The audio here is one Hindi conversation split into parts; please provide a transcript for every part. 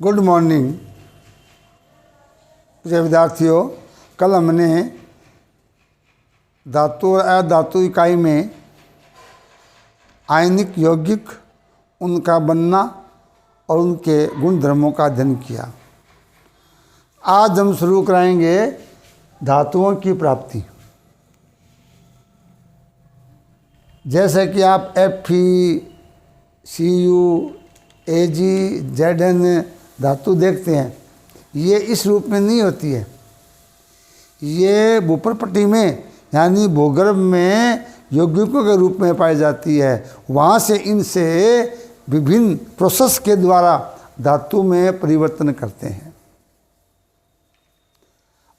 गुड मॉर्निंग प्रिय विद्यार्थियों। कल हमने धातु और अधातु इकाई में आयनिक यौगिक, उनका बनना और उनके गुण धर्मों का अध्ययन किया। आज हम शुरू कराएंगे धातुओं की प्राप्ति। जैसे कि आप Fe, Cu, Ag, Zn धातु देखते हैं, ये इस रूप में नहीं होती है। ये भूपरपट्टी में यानी भूगर्भ में यौगिकों के रूप में पाई जाती है। वहाँ से इनसे विभिन्न प्रोसेस के द्वारा धातु में परिवर्तन करते हैं।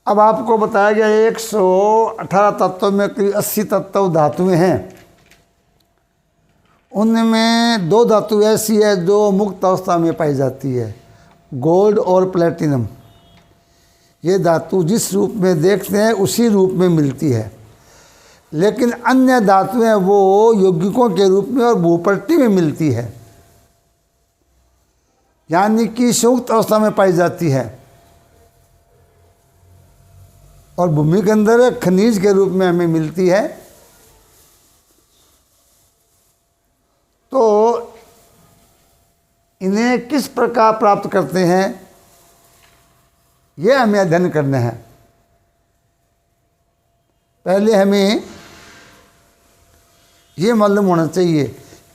अब आपको बताया गया 118 तत्वों में करीब 80 तत्व धातुएं हैं। उनमें दो धातु ऐसी है जो मुक्त अवस्था में पाई जाती है, गोल्ड और प्लेटिनम। ये धातु जिस रूप में देखते हैं उसी रूप में मिलती है, लेकिन अन्य धातुएं वो यौगिकों के रूप में और भूपट्टी में मिलती है, यानी कि संयुक्त अवस्था में पाई जाती है और भूमि के अंदर खनिज के रूप में हमें मिलती है। तो इन्हें किस प्रकार प्राप्त करते हैं, यह हमें अध्ययन करना है। पहले हमें ये मालूम होना चाहिए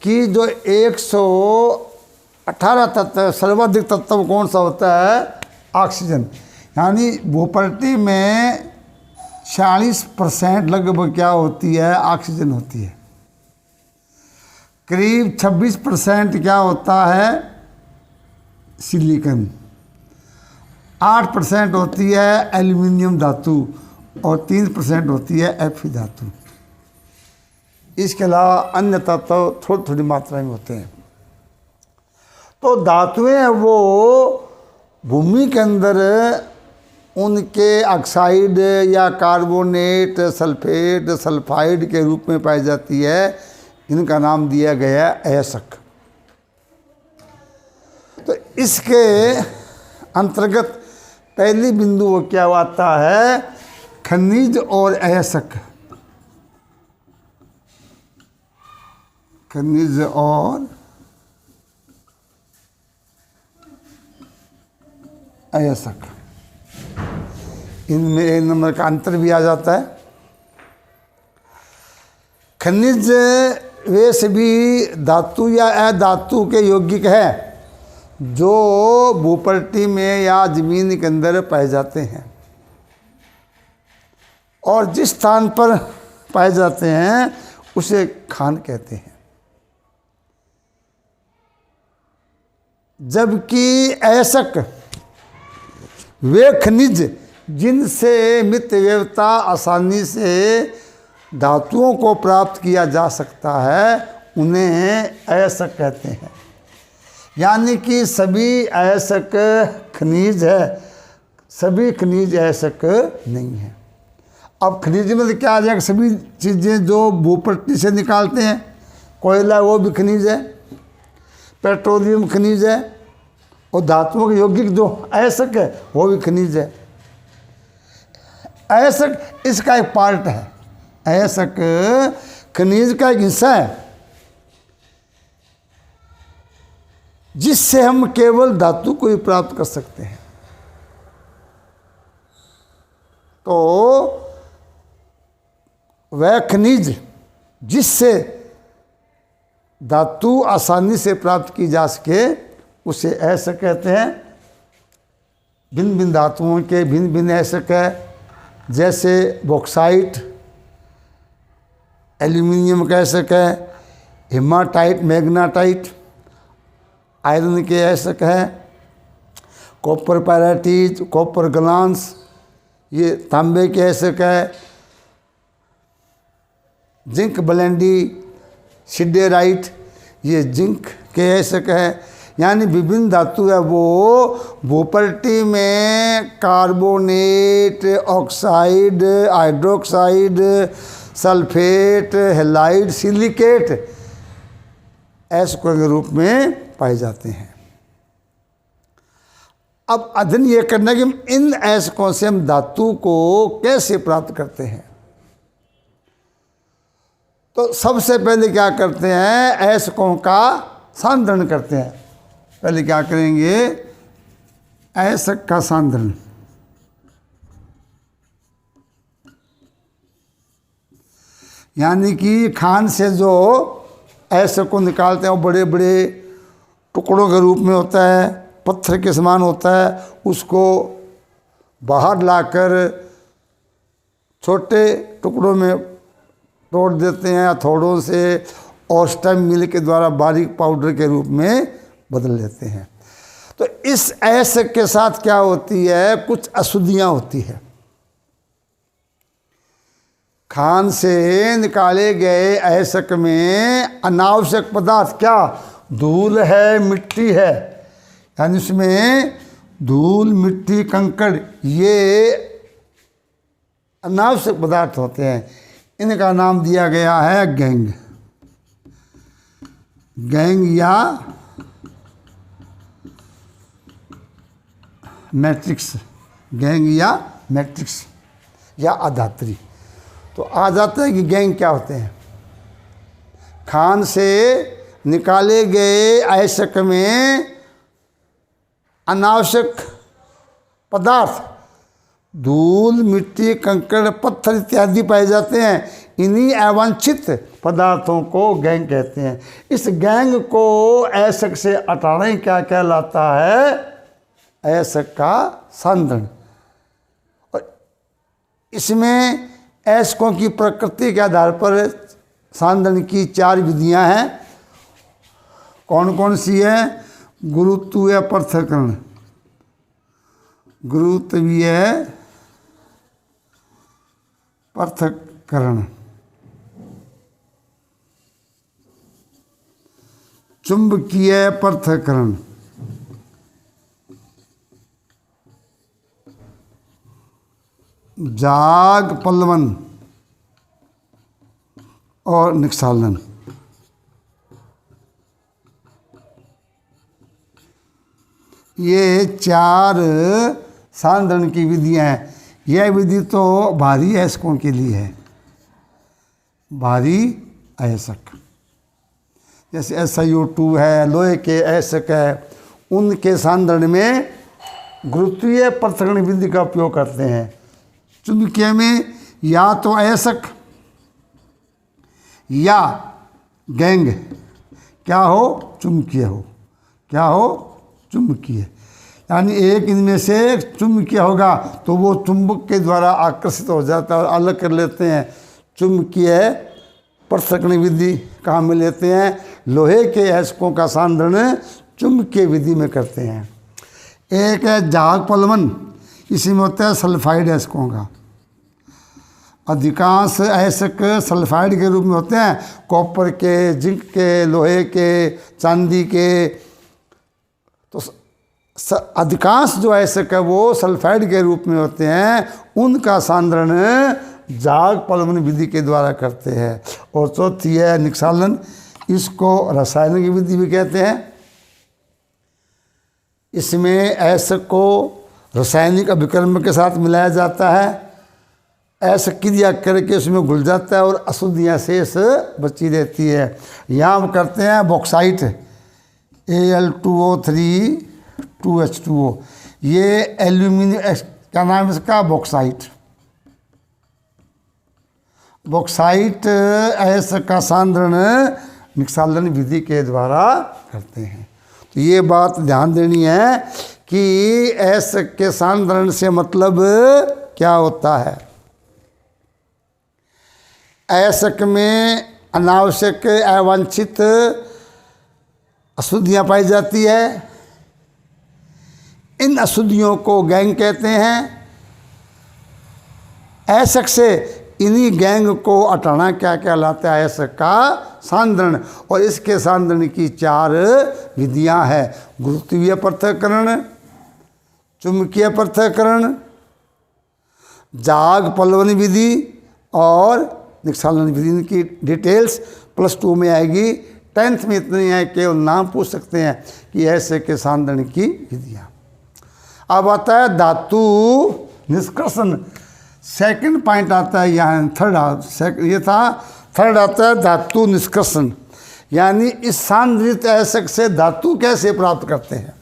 कि जो 118 तत्व, सर्वाधिक तत्व कौन सा होता है? ऑक्सीजन। यानी भूपट्टी में 40% लगभग क्या होती है? ऑक्सीजन होती है। करीब 26% क्या होता है? सिलिकॉन। 8% होती है एल्युमिनियम धातु और 3% होती है Fe धातु। इसके अलावा अन्य तत्व थोड़ी थोड़ी मात्रा में होते हैं। तो धातुएं वो भूमि के अंदर उनके ऑक्साइड या कार्बोनेट, सल्फेट, सल्फाइड के रूप में पाई जाती है। इनका नाम दिया गया है अयस्क। तो इसके अंतर्गत पहली बिंदु वो क्या आता है? खनिज और अयस्क। खनिज और अयस्क, इनमें एक नंबर का अंतर भी आ जाता है। खनिज वे सभी धातु या अधातु के यौगिक हैं जो भूपट्टी में या जमीन के अंदर पाए जाते हैं और जिस स्थान पर पाए जाते हैं उसे खान कहते हैं। जबकि अयस्क वे खनिज जिनसे मितव्ययता आसानी से धातुओं को प्राप्त किया जा सकता है, उन्हें अयस्क कहते हैं। यानी कि सभी अयस्क खनिज है, सभी खनिज अयस्क नहीं है। अब खनिज में तो क्या आ जाएगा? सभी चीज़ें जो भूपट्टी से निकालते हैं, कोयला वो भी खनिज है, पेट्रोलियम खनिज है, और धातुओं के यौगिक जो अयस्क है वो भी खनिज है। अयस्क इसका एक पार्ट है। अयस्क खनिज का एक हिस्सा है जिससे हम केवल धातु को ही प्राप्त कर सकते हैं। तो वह खनिज जिससे धातु आसानी से प्राप्त की जा सके उसे अयस्क कहते हैं। भिन्न भिन्न धातुओं के भिन्न भिन्न अयस्क है, जैसे बॉक्साइट एल्यूमिनियम का अयस्क है, हेमाटाइट, मैग्नेटाइट आयरन के अयस्क है, कॉपर पैराइटिट, कॉपर ग्लांस ये तांबे के अयस्क है, जिंक ब्लेंडी, सिडेराइट ये जिंक के अयस्क है। यानी विभिन्न धातु है वो भूपट्टी में carbonate, oxide, hydroxide, sulphate, halide, silicate अयस्कों के रूप में पाए जाते हैं। अब अध्ययन ये करना कि हम इन अयस्कों से हम धातु को कैसे प्राप्त करते हैं। तो सबसे पहले क्या करते हैं, अयस्कों का सांद्रण करते हैं। पहले क्या करेंगे, अयस्क का सांद्रण। यानी कि खान से जो अयस्क को निकालते हैं वो बड़े बड़े टुकड़ों के रूप में होता है, पत्थर के समान होता है। उसको बाहर लाकर छोटे टुकड़ों में तोड़ देते हैं हथौड़ों से और स्टेम मिल के द्वारा बारीक पाउडर के रूप में बदल लेते हैं। तो इस अयस्क के साथ क्या होती है, कुछ अशुद्धियाँ होती है। खान से निकाले गए अयस्क में अनावश्यक पदार्थ, क्या, धूल है, मिट्टी है, यानी इसमें धूल, मिट्टी, कंकड़, ये अनावश्यक पदार्थ होते हैं। इनका नाम दिया गया है गैंग। गैंग या मैट्रिक्स, गैंग या मैट्रिक्स या अधात्री। तो आ जाता है कि गैंग क्या होते हैं, खान से निकाले गए अयस्क में अनावश्यक पदार्थ, धूल, मिट्टी, कंकड़, पत्थर इत्यादि पाए जाते हैं। इन्हीं अवांछित पदार्थों को गैंग कहते हैं। इस गैंग को अयस्क से हटाना क्या कहलाता है, अयस्क का सांद्रण। और इसमें अयस्कों की प्रकृति के आधार पर सांद्रण की 4 विधियां हैं। कौन कौन सी है, गुरुत्वीय पृथक्करण, गुरुत्वीय पृथक्करण, चुंबकीय पृथक्करण, जाग पल्लवन और निक्षालन। ये 4 सांद्रण की विधियां हैं। यह विधि तो भारी अयस्कों के लिए है, भारी अयस्क जैसे SiO2 है, लोहे के अयस्क है, उनके सांद्रण में गुरुत्वीय पृथक्करण विधि का उपयोग करते हैं। चुंबकीय में या तो अयस्क या गैंग क्या हो, चुंबकीय हो, क्या हो, चुंबकीय, यानी एक इनमें से चुंबकीय होगा तो वो चुंबक के द्वारा आकर्षित हो जाता है और अलग कर लेते हैं। चुंबकीय पृथक्करण विधि कहाँ में लेते हैं, लोहे के अयस्कों का सांद्रण चुंबकीय विधि में करते हैं। एक है जाग पल्लवन, इसी में होता है सल्फाइड अयस्कों का। अधिकांश अयस्क सल्फाइड के रूप में होते हैं, कॉपर के, जिंक के, लोहे के, चांदी के। तो अधिकांश जो अयस्क है वो सल्फाइड के रूप में होते हैं, उनका सांद्रण जाग पल्लवन विधि के द्वारा करते हैं। और चौथी है निक्षालन, इसको रासायनिक विधि भी कहते हैं। इसमें अयस्क को रासायनिक अभिकर्म के साथ मिलाया जाता है, अयस्क क्रिया करके उसमें घुल जाता है और अशुद्धियाँ शेष बची रहती है। यहाँ हम करते हैं बॉक्साइट, Al2O3 2H2O, ये एल्यूमिनियम, क्या नाम है इसका, बॉक्साइट। बॉक्साइट अयस्क का सांद्रण निक्षालन विधि के द्वारा करते हैं। तो ये बात ध्यान देनी है कि अयस्क के सांद्रण से मतलब क्या होता है। अयस्क में अनावश्यक अवांछित अशुद्धियाँ पाई जाती है, इन अशुद्धियों को गैंग कहते हैं। अयस्क से इन्हीं गैंग को हटाना क्या कहलाता है, अयस्क का सांद्रण। और इसके सांद्रण की 4 विधियां हैं, गुरुत्वीय पृथक्करण, चुंबकीय पृथक्करण, जाग पल्लवन विधि और निक्षालन विधि। इनकी डिटेल्स +2 में आएगी, 10th में इतनी है, केवल नाम पूछ सकते हैं कि अयस्क के सांद्रण की विधियाँ। अब आता है धातु निष्कर्षण। सेकंड पॉइंट आता है यहाँ, थर्ड ये था, थर्ड आता है धातु निष्कर्षण, यानी इस सांद्रित ऐसक से धातु कैसे प्राप्त करते हैं।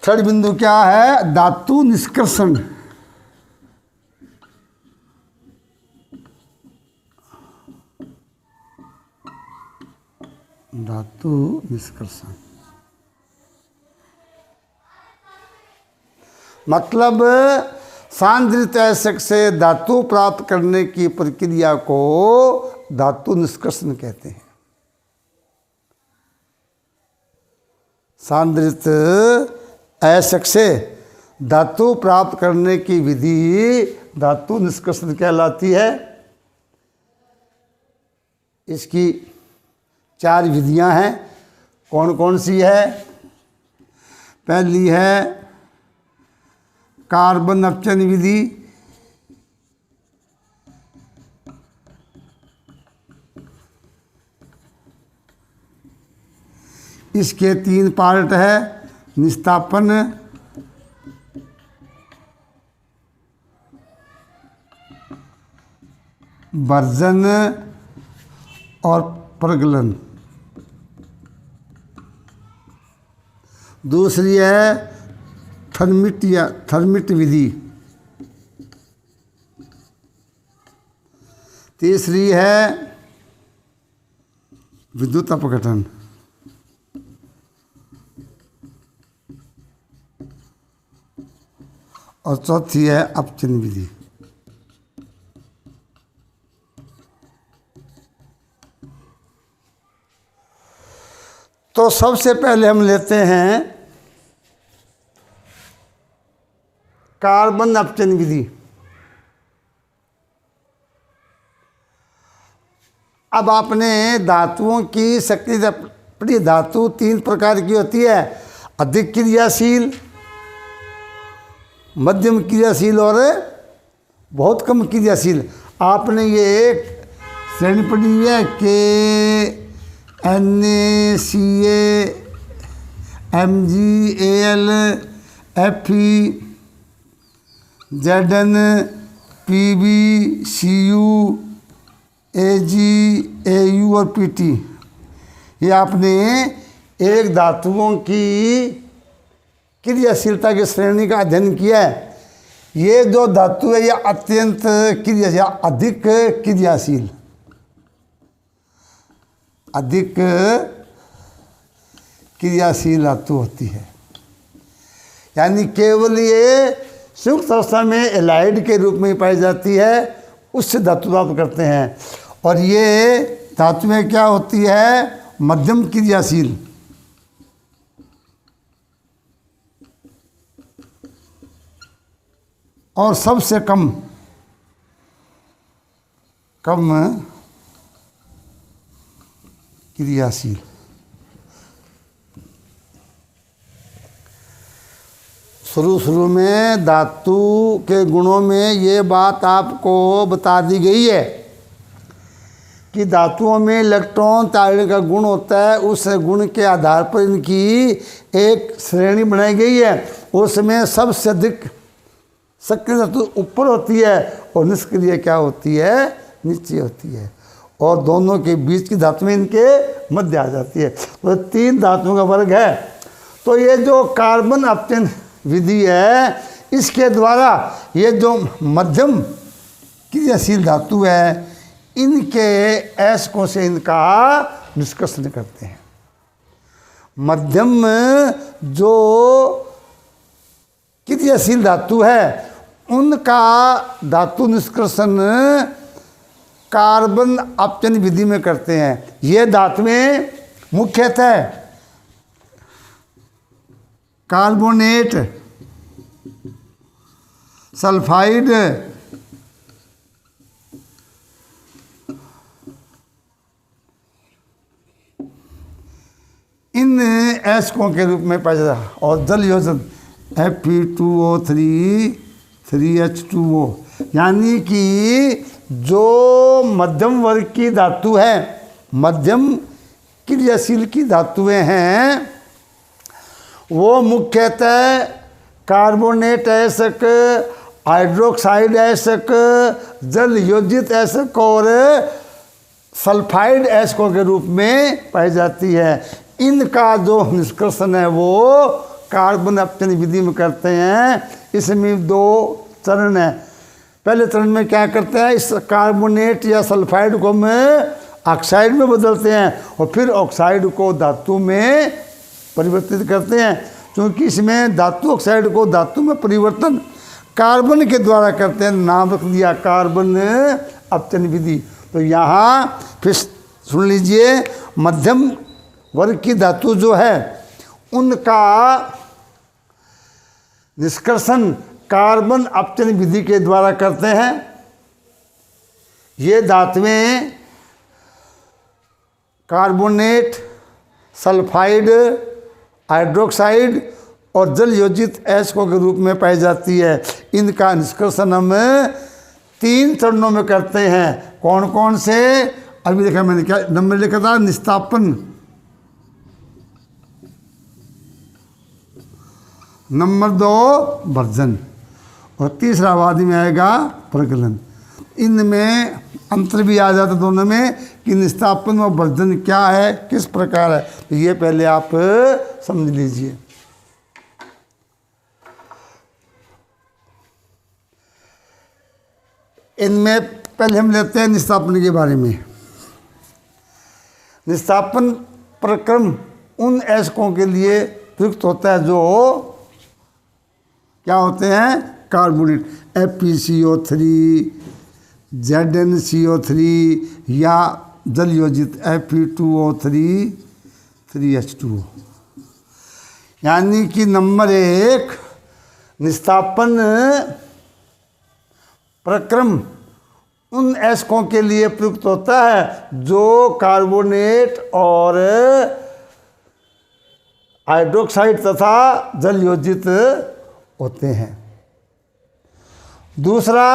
थर्ड बिंदु क्या है, धातु निष्कर्षण। धातु निष्कर्षण मतलब सांद्रित ऐसक से धातु प्राप्त करने की प्रक्रिया को धातु निष्कर्षण कहते हैं। सांद्रित ऐसक से धातु प्राप्त करने की विधि धातु निष्कर्षण कहलाती है। इसकी 4 विधियां हैं। कौन कौन सी है? पहली है कार्बन अपचन विधि, इसके 3 पार्ट है, निस्तापन, वर्जन और प्रगलन। दूसरी है थर्मिट विधि। तीसरी है विद्युत अपघटन। और चौथी है अपचन विधि। तो सबसे पहले हम लेते हैं कार्बन अपचन विधि। अब आपने धातुओं की सक्रिय धातु 3 प्रकार की होती है, अधिक क्रियाशील, मध्यम क्रियाशील और बहुत कम क्रियाशील। आपने ये एक श्रेणी पढ़ी है कि NaCa, MgAl, Fe, Zn, Pb, Cu, Ag, Au और Pt। ये आपने एक धातुओं की क्रियाशीलता की श्रेणी का अध्ययन किया है। ये जो धातु है ये अत्यंत क्रियाशील, अधिक क्रियाशील, अधिक क्रियाशील धातु होती है। यानी केवल ये संयुक्त अवस्था में एलाइड के रूप में ही पाई जाती है, उससे धातु प्राप्त करते हैं। और ये धातुएं क्या होती है, मध्यम क्रियाशील। और सबसे कम क्रियाशील। शुरू में धातु के गुणों में ये बात आपको बता दी गई है कि धातुओं में इलेक्ट्रॉन ताड़ने का गुण होता है। उस गुण के आधार पर इनकी एक श्रेणी बनाई गई है। उसमें सबसे अधिक सक्रिय धातु ऊपर होती है और निष्क्रिय क्या होती है, नीचे होती है। और दोनों के बीच की धातुएं इनके मध्य आ जाती है। तो 3 धातुओं का वर्ग है। तो ये जो कार्बन अपचन विधि है, इसके द्वारा ये जो मध्यम क्रियाशील धातु है, इनके ऐसकों से इनका निष्कर्षण करते हैं। मध्यम जो क्रियाशील धातु है, उनका धातु निष्कर्षण कार्बन अपचन विधि में करते हैं। ये धातुएं मुख्यतः कार्बोनेट, सल्फाइड, इन ऐसकों के रूप में पाया जाता है। और जल योजन Fe2O3 3H2O, यानी कि जो मध्यम वर्ग की धातु है, मध्यम क्रियाशील की धातुएं हैं, वो मुख्यतः कार्बोनेट ऐसक, हाइड्रोक्साइड ऐसक, जल योजित ऐसक और सल्फाइड ऐसकों के रूप में पाई जाती है। इनका जो निष्कर्षण है वो कार्बन अपचन विधि में करते हैं। इसमें 2 चरण हैं। पहले चरण में क्या करते हैं, इस कार्बोनेट या सल्फाइड को हम ऑक्साइड में बदलते हैं और फिर ऑक्साइड को धातु में परिवर्तित करते हैं। क्योंकि इसमें धातु ऑक्साइड को धातु में परिवर्तन कार्बन के द्वारा करते हैं, नाम रख दिया कार्बन अपचन विधि। तो यहाँ फिर सुन लीजिए, मध्यम वर्ग की धातु जो है उनका निष्कर्षण कार्बन अपचन विधि के द्वारा करते हैं। ये धातुएं कार्बोनेट, सल्फाइड, हाइड्रोक्साइड और जल योजित ऐसकों के रूप में पाई जाती है। इनका निष्कर्षण हम 3 चरणों में करते हैं। कौन कौन से? अभी देखा मैंने क्या नंबर लिखा था, निस्तापन, नंबर 2 भर्जन और तीसरा वादी में आएगा प्रगलन। इनमें अंतर भी आ जाता दोनों में कि निस्तापन और भर्जन क्या है, किस प्रकार है। तो ये पहले आप समझ लीजिए। इनमें पहले हम लेते हैं निस्तापन के बारे में। निस्तापन प्रक्रम उन ऐसकों के लिए प्रयुक्त होता है जो क्या होते हैं, कार्बोनेट, FeCO3, ZnCO3 या जल योजित Fe2O3 3H2O। यानी कि नंबर 1 निस्तापन प्रक्रम उन ऐसकों के लिए प्रयुक्त होता है जो कार्बोनेट और हाइड्रोक्साइड तथा जल योजित होते हैं। दूसरा,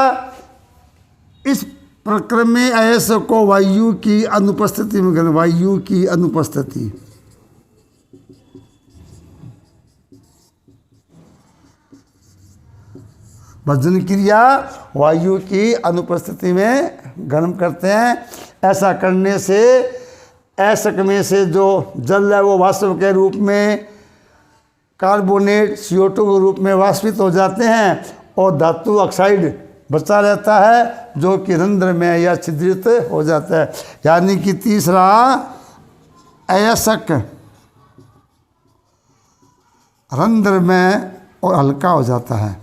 इस प्रक्रम में ऐसक को वायु की अनुपस्थिति में करना, वायु की अनुपस्थिति, भर्जन क्रिया वायु की अनुपस्थिति में गर्म करते हैं। ऐसा करने से ऐसक में से जो जल है वो वाष्प के रूप में कार्बोनेट CO2 के रूप में वाष्पित हो जाते हैं और धातु ऑक्साइड बचा रहता है जो कि रंध्र में या छिद्रित हो जाता है। यानी कि तीसरा, अयस्क रंध्र में और हल्का हो जाता है।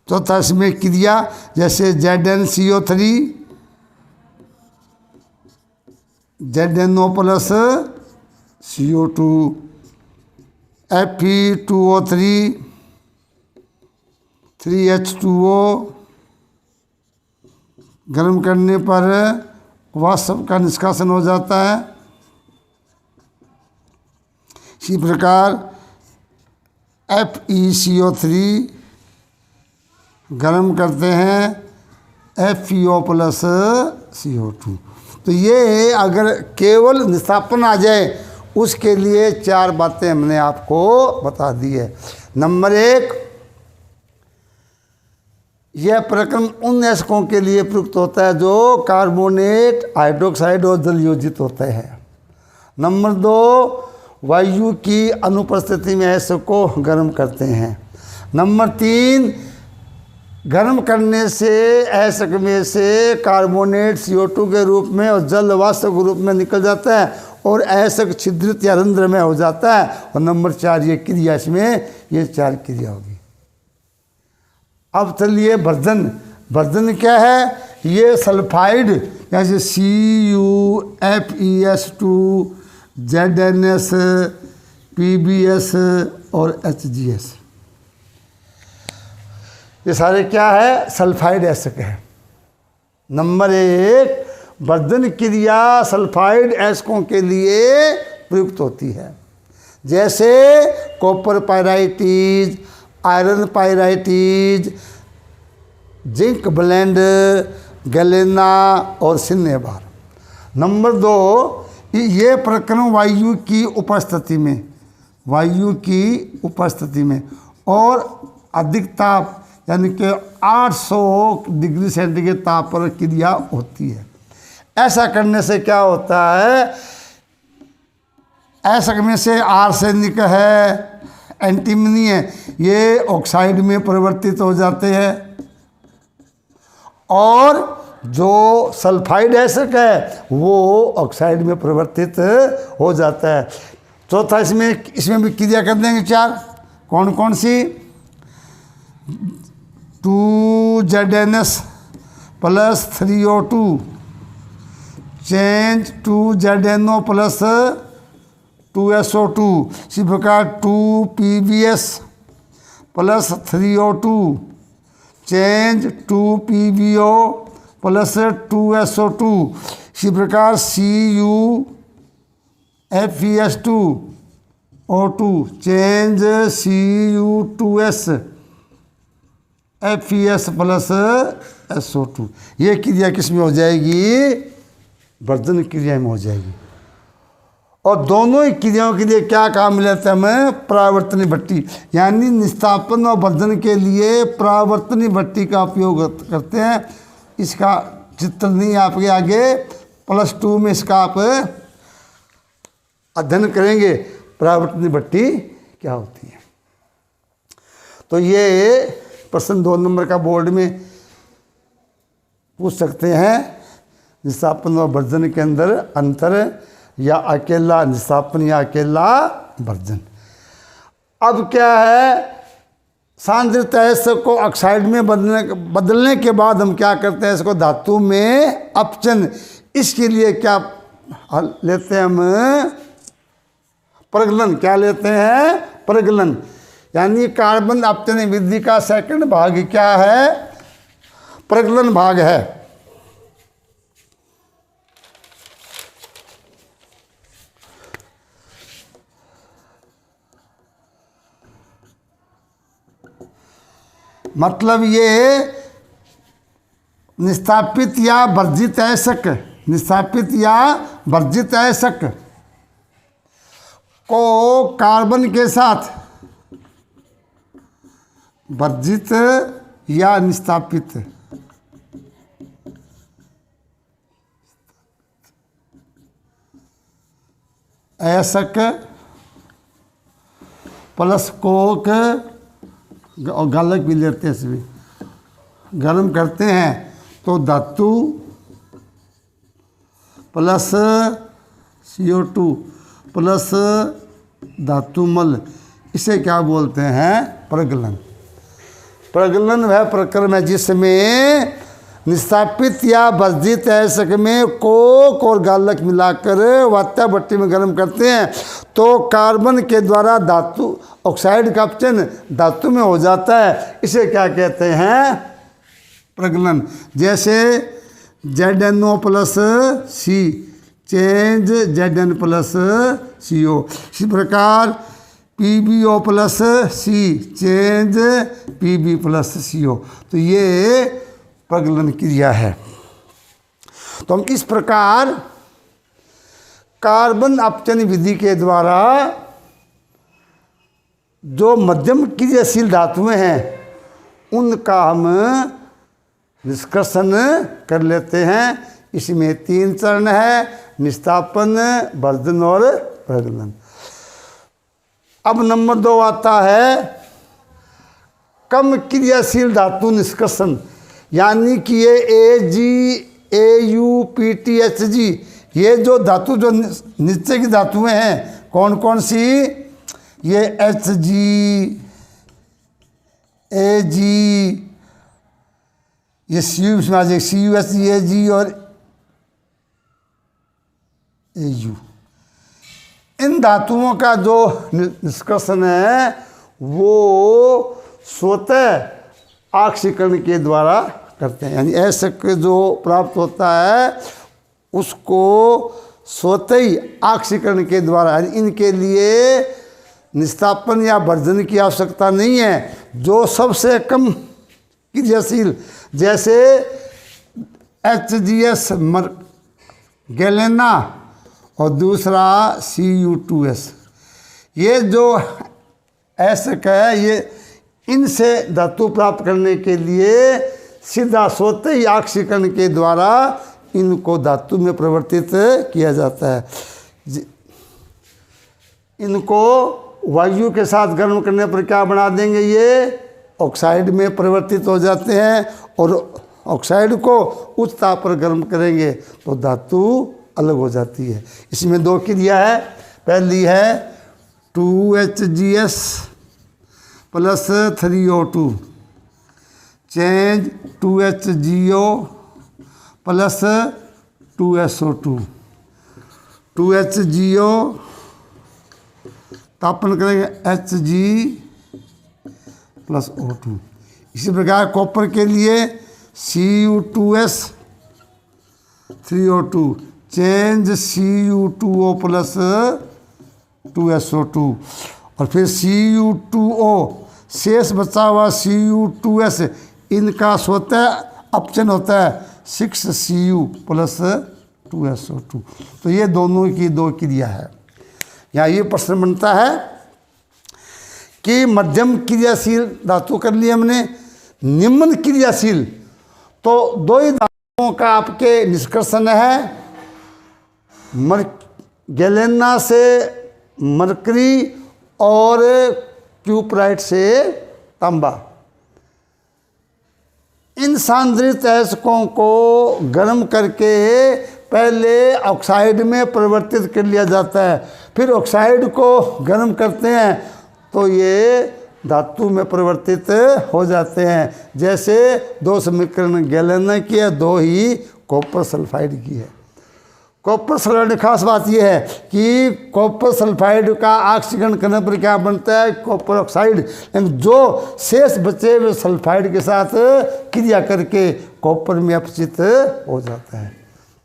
चौथा, इसमें क्रिया जैसे ZnCO3, ZnO plus CO2, Fe2O3, 3H2O गर्म करने पर वाष्प का निष्कासन हो जाता है। इसी प्रकार FeCO3 गर्म करते हैं FeO प्लस CO2। तो ये अगर केवल निस्तापन आ जाए उसके लिए 4 बातें हमने आपको बता दी है। नंबर 1, यह प्रक्रम उन ऐसकों के लिए प्रयुक्त होता है जो कार्बोनेट, हाइड्रोक्साइड और जल योजित होते हैं। नंबर 2, वायु की अनुपस्थिति में ऐसक को गर्म करते हैं। नंबर 3, गर्म करने से ऐसक में से कार्बोनेट CO2 के रूप में और जल वाष्प के रूप में निकल जाता है और ऐसक छिद्रित या रंध्र में हो जाता है। और नंबर 4, ये क्रिया, इसमें ये 4 क्रिया होगी। अब चलिए भर्जन। भर्जन क्या है? ये सल्फाइड जैसे CuFeS2, ZnS, PbS और HgS, ये सारे क्या है? सल्फाइड ऐसक है। नंबर 1, भर्जन क्रिया सल्फाइड ऐसकों के लिए प्रयुक्त होती है। जैसे copper pyrites, iron pyrites, zinc blende, galena और सिन्ने बार। नंबर 2, ये प्रकरण वायु की उपस्थिति में, वायु की उपस्थिति में और अधिक ताप यानी कि 800 डिग्री सेंटीग्रेड ताप पर क्रिया होती है। ऐसा करने से क्या होता है, ऐसा करने से आर्सेनिक है, एंटीमनी है, ये ऑक्साइड में परिवर्तित हो जाते हैं और जो सल्फाइड एसिड है वो ऑक्साइड में परिवर्तित हो जाता है। चौथा, इसमें भी क्रिया कर देंगे 4। कौन कौन सी? 2ZNS plus 3O2 change 2ZNO plus 2SO2। इसी प्रकार 2PbS plus 3O2 change 2PbO plus 2SO2। इसी प्रकार CuFeS2O2 change Cu2S FeS plus SO2। ये क्रिया किस में हो जाएगी? वर्धन क्रिया में हो जाएगी। और दोनों ही क्रियाओं के लिए क्या काम लेते हैं हमें? परावर्तनी भट्टी, यानी निस्तापन और वर्धन के लिए परावर्तनी भट्टी का उपयोग करते हैं। इसका चित्र नहीं आपके आगे, +2 में इसका आप अध्ययन करेंगे परावर्तनी भट्टी क्या होती है। तो ये प्रश्न 2 नंबर का बोर्ड में पूछ सकते हैं। निस्तापन और वर्धन के अंदर अंतर, या अकेला निस्तापन या अकेला वर्धन। अब क्या है, सांद्रता S को ऑक्साइड में बदलने के बाद हम क्या करते हैं, इसको धातु में अपचन। इसके लिए क्या लेते हैं हम? प्रगलन। क्या लेते हैं? प्रगलन। यानी कार्बन अपचन विधि का सेकंड भाग क्या है? प्रगलन भाग है। मतलब ये निस्तापित या वर्जित अयस्क, निस्तापित या वर्जित अयस्क को कार्बन के साथ, वर्जित या निस्तापित अयस्क प्लस कोक और गालक भी लेते हैं, इसमें गर्म करते हैं तो धातु प्लस CO2 प्लस धातुमल, इसे क्या बोलते हैं? प्रगलन। प्रगलन वह प्रक्रम है जिसमें निस्तापित या वर्जित अयस्क में कोक और गालक मिलाकर वात्या भट्टी में गर्म करते हैं तो कार्बन के द्वारा धातु ऑक्साइड का अपचन धातु में हो जाता है। इसे क्या कहते हैं? प्रगलन। जैसे ZNO plus C change ZN plus CO। इसी प्रकार PbO plus C change Pb plus CO। तो ये प्रगलन क्रिया है। तो हम इस प्रकार कार्बन अपचन विधि के द्वारा जो मध्यम क्रियाशील धातुएं हैं उनका हम निष्कर्षण कर लेते हैं। इसमें 3 चरण है, निस्तापन, वर्धन और प्रगलन। अब नंबर 2 आता है कम क्रियाशील धातु निष्कर्षण, यानी कि ये AgAuPtHg, ये जो धातु जो नीचे की धातुएं हैं कौन कौन सी? ये Hg, Ag, ये Cu इसमें आ जाएगा, CuHg, Ag और Au। इन धातुओं का जो निष्कर्षण है वो स्वतः ऑक्सीकरण के द्वारा करते हैं, यानी अयस्क जो प्राप्त होता है उसको स्वतः ही ऑक्सीकरण के द्वारा, इनके लिए निस्तापन या वर्धन की आवश्यकता नहीं है। जो सबसे कम क्रियाशील, जैसे HGS गैलेना और दूसरा Cu2S। ये जो एसिड है, ये इनसे धातु प्राप्त करने के लिए सीधा सोते ही ऑक्सीकरण के द्वारा इनको धातु में परिवर्तित किया जाता है। इनको वायु के साथ गर्म करने पर क्या बना देंगे, ये ऑक्साइड में परिवर्तित हो जाते हैं, और ऑक्साइड को उच्च ताप पर गर्म करेंगे तो धातु अलग हो जाती है। इसमें दो क्रिया है। पहली है 2HGS plus 3O2 change 2HGO plus 2SO2। 2HGO तापन करेंगे Hg प्लस O2। इसी प्रकार कॉपर के लिए Cu2S 3O2 change Cu2O plus 2SO2, और फिर Cu2O शेष बचा हुआ Cu2S, इनका स्वतः अपचन होता है 6Cu प्लस 2SO2। तो ये दोनों की दो क्रिया है। यहाँ ये प्रश्न बनता है कि मध्यम क्रियाशील धातु कर लिए हमने, निम्न क्रियाशील, तो दो ही धातुओं का आपके निष्कर्षण है, गैलेना से मरकरी और क्यूपराइट से तांबा। इन सांद्रित अयस्कों को गर्म करके पहले ऑक्साइड में परिवर्तित कर लिया जाता है, फिर ऑक्साइड को गर्म करते हैं तो ये धातु में परिवर्तित हो जाते हैं। जैसे दो समीकरण गैलेना की है, दो ही कॉपर सल्फाइड की है। कॉपर सल्फाइड खास बात यह है कि कॉपर सल्फाइड का ऑक्सीकरण करने पर क्या बनता है, कॉपर ऑक्साइड, लेकिन जो शेष बचे हुए सल्फाइड के साथ क्रिया करके कॉपर में अपचित हो जाता है।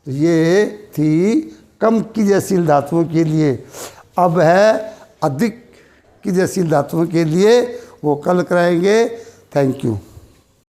तो ये थी कम क्रियाशील धातुओं के लिए। अब है अधिक क्रियाशील धातुओं के लिए, वो कल कराएंगे। Thank you.